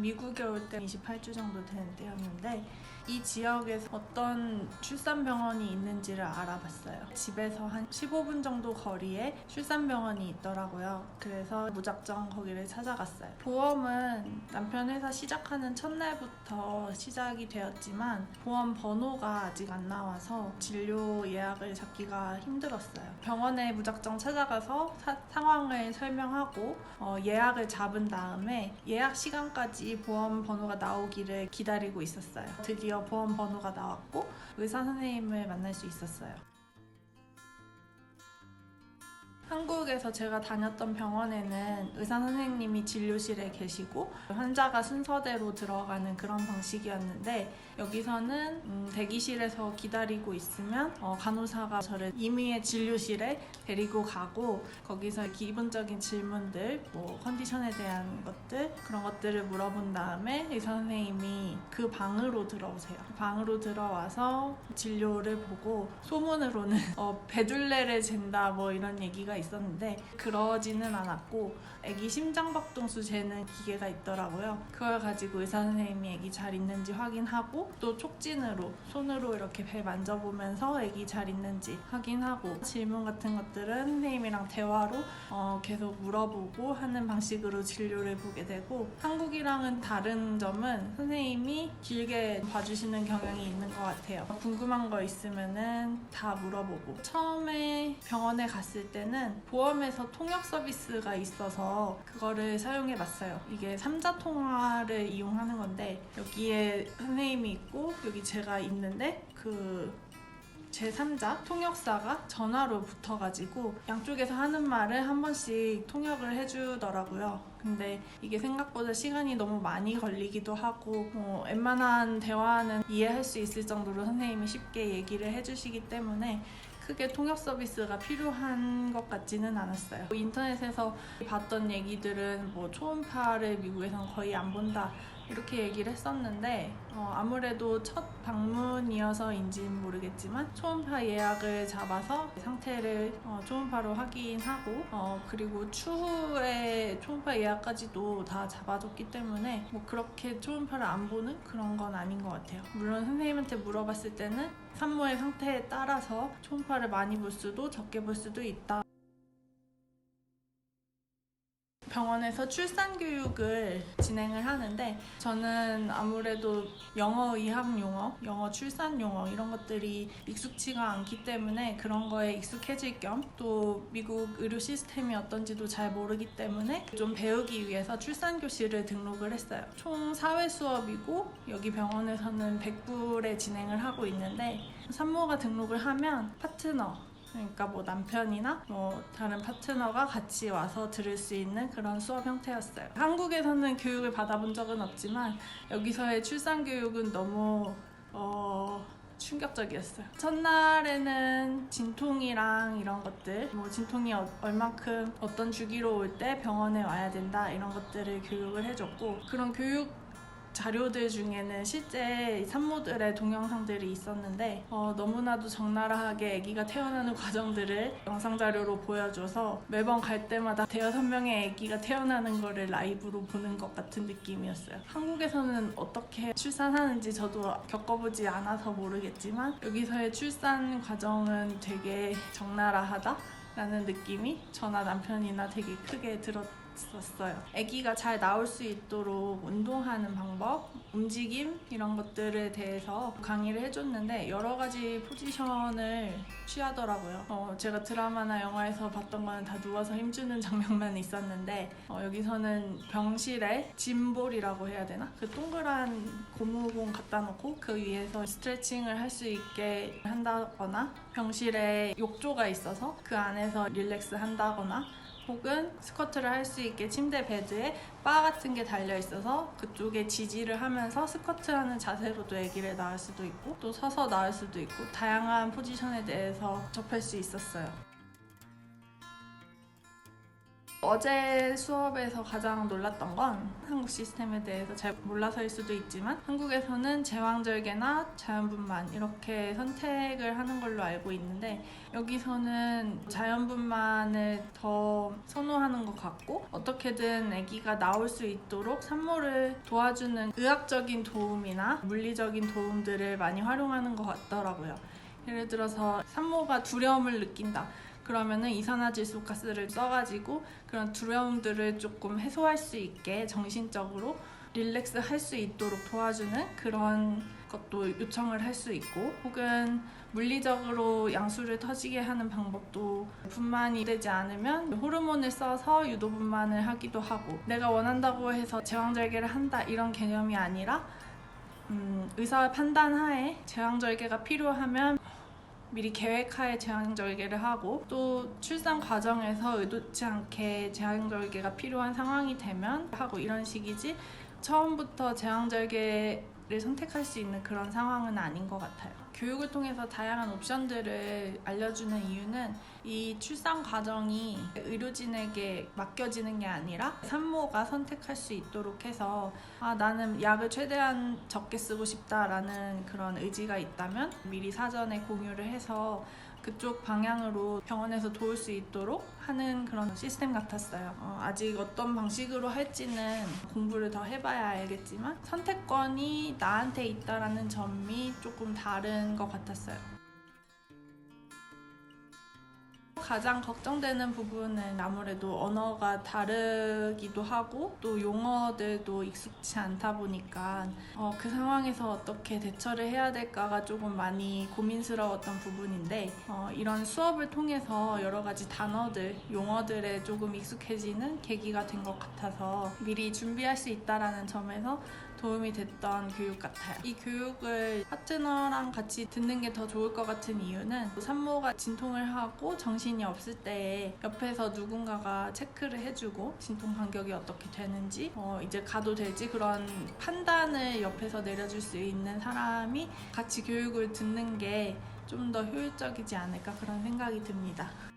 미국에 올 때 28주 정도 되는 때였는데 이 지역에서 어떤 출산병원이 있는지를 알아봤어요. 집에서 한 15분 정도 거리에 출산병원이 있더라고요. 그래서 무작정 거기를 찾아갔어요. 보험은 남편 회사 시작하는 첫날부터 시작이 되었지만 보험 번호가 아직 안 나와서 진료 예약을 잡기가 힘들었어요. 병원에 무작정 찾아가서 상황을 설명하고 예약을 잡은 다음에 예약 시간까지 보험 번호가 나오기를 기다리고 있었어요. 드디어 보험 번호가 나왔고 의사 선생님을 만날 수 있었어요. 한국에서 제가 다녔던 병원에는 의사 선생님이 진료실에 계시고 환자가 순서대로 들어가는 그런 방식이었는데 여기서는 대기실에서 기다리고 있으면 간호사가 저를 임의의 진료실에 데리고 가고 거기서 기본적인 질문들, 컨디션에 대한 것들 그런 것들을 물어본 다음에 의사 선생님이 그 방으로 들어오세요. 방으로 들어와서 진료를 보고 소문으로는 배둘레를 잰다 이런 얘기가 있었는데 그러지는 않았고 아기 심장박동수 재는 기계가 있더라고요. 그걸 가지고 의사 선생님이 아기 잘 있는지 확인하고 또 촉진으로 손으로 이렇게 배 만져보면서 아기 잘 있는지 확인하고 질문 같은 것들은 선생님이랑 대화로 계속 물어보고 하는 방식으로 진료를 보게 되고 한국이랑은 다른 점은 선생님이 길게 봐주시는 경향이 있는 것 같아요. 궁금한 거 있으면은 다 물어보고 처음에 병원에 갔을 때는 보험에서 통역 서비스가 있어서 그거를 사용해 봤어요. 이게 3자 통화를 이용하는 건데 여기에 선생님이 있고 여기 제가 있는데 제3자 통역사가 전화로 붙어가지고 양쪽에서 하는 말을 한 번씩 통역을 해주더라고요. 근데 이게 생각보다 시간이 너무 많이 걸리기도 하고 웬만한 대화는 이해할 수 있을 정도로 선생님이 쉽게 얘기를 해주시기 때문에 크게 통역 서비스가 필요한 것 같지는 않았어요. 인터넷에서 봤던 얘기들은 초음파를 미국에선 거의 안 본다 이렇게 얘기를 했었는데 아무래도 첫 방문이어서인지는 모르겠지만 초음파 예약을 잡아서 상태를 초음파로 확인하고 그리고 추후에 초음파 예약까지도 다 잡아줬기 때문에 그렇게 초음파를 안 보는 그런 건 아닌 것 같아요. 물론 선생님한테 물어봤을 때는 산모의 상태에 따라서 초음파를 많이 볼 수도 적게 볼 수도 있다. 병원에서 출산 교육을 진행을 하는데 저는 아무래도 영어 의학 용어, 영어 출산 용어 이런 것들이 익숙치가 않기 때문에 그런 거에 익숙해질 겸 또 미국 의료 시스템이 어떤지도 잘 모르기 때문에 좀 배우기 위해서 출산 교실을 등록을 했어요. 총 4회 수업이고 여기 병원에서는 100불에 진행을 하고 있는데 산모가 등록을 하면 파트너 그러니까 남편이나 다른 파트너가 같이 와서 들을 수 있는 그런 수업 형태였어요. 한국에서는 교육을 받아본 적은 없지만 여기서의 출산 교육은 너무 충격적이었어요. 첫날에는 진통이랑 이런 것들 진통이 얼만큼 어떤 주기로 올 때 병원에 와야 된다 이런 것들을 교육을 해줬고 그런 교육 자료들 중에는 실제 산모들의 동영상들이 있었는데 너무나도 적나라하게 아기가 태어나는 과정들을 영상 자료로 보여줘서 매번 갈 때마다 대여섯 명의 아기가 태어나는 거를 라이브로 보는 것 같은 느낌이었어요. 한국에서는 어떻게 출산하는지 저도 겪어보지 않아서 모르겠지만 여기서의 출산 과정은 되게 적나라하다 라는 느낌이 저나 남편이나 되게 크게 들었어요. 아기가 잘 나올 수 있도록 운동하는 방법, 움직임 이런 것들에 대해서 강의를 해줬는데 여러 가지 포지션을 취하더라고요. 제가 드라마나 영화에서 봤던 거는 다 누워서 힘주는 장면만 있었는데 여기서는 병실에 짐볼이라고 해야 되나? 그 동그란 고무공 갖다 놓고 그 위에서 스트레칭을 할 수 있게 한다거나 병실에 욕조가 있어서 그 안에서 릴렉스 한다거나 혹은 스쿼트를 할 수 있게 침대 베드에 바 같은 게 달려있어서 그쪽에 지지를 하면서 스쿼트하는 자세로도 아기를 낳을 수도 있고 또 서서 낳을 수도 있고 다양한 포지션에 대해서 접할 수 있었어요. 어제 수업에서 가장 놀랐던 건 한국 시스템에 대해서 잘 몰라서일 수도 있지만 한국에서는 제왕절개나 자연분만 이렇게 선택을 하는 걸로 알고 있는데 여기서는 자연분만을 더 선호하는 것 같고 어떻게든 아기가 나올 수 있도록 산모를 도와주는 의학적인 도움이나 물리적인 도움들을 많이 활용하는 것 같더라고요. 예를 들어서 산모가 두려움을 느낀다. 그러면은 이산화질소 가스를 써가지고 그런 두려움들을 조금 해소할 수 있게 정신적으로 릴렉스 할 수 있도록 도와주는 그런 것도 요청을 할 수 있고 혹은 물리적으로 양수를 터지게 하는 방법도 분만이 되지 않으면 호르몬을 써서 유도분만을 하기도 하고 내가 원한다고 해서 제왕절개를 한다 이런 개념이 아니라 의사 판단하에 제왕절개가 필요하면 미리 계획하에 제왕절개를 하고 또 출산 과정에서 의도치 않게 제왕절개가 필요한 상황이 되면 하고 이런 식이지 처음부터 제왕절개를 선택할 수 있는 그런 상황은 아닌 것 같아요. 교육을 통해서 다양한 옵션들을 알려주는 이유는 이 출산 과정이 의료진에게 맡겨지는 게 아니라 산모가 선택할 수 있도록 해서 나는 약을 최대한 적게 쓰고 싶다라는 그런 의지가 있다면 미리 사전에 공유를 해서 그쪽 방향으로 병원에서 도울 수 있도록 하는 그런 시스템 같았어요. 아직 어떤 방식으로 할지는 공부를 더 해봐야 알겠지만 선택권이 나한테 있다라는 점이 조금 다른 것 같았어요. 가장 걱정되는 부분은 아무래도 언어가 다르기도 하고 또 용어들도 익숙치 않다 보니까 그 상황에서 어떻게 대처를 해야 될까가 조금 많이 고민스러웠던 부분인데 이런 수업을 통해서 여러 가지 단어들, 용어들에 조금 익숙해지는 계기가 된 것 같아서 미리 준비할 수 있다는 점에서 도움이 됐던 교육 같아요. 이 교육을 파트너랑 같이 듣는 게 더 좋을 것 같은 이유는 산모가 진통을 하고 정신이 없을 때 옆에서 누군가가 체크를 해주고 진통 간격이 어떻게 되는지 이제 가도 될지 그런 판단을 옆에서 내려줄 수 있는 사람이 같이 교육을 듣는 게 좀 더 효율적이지 않을까 그런 생각이 듭니다.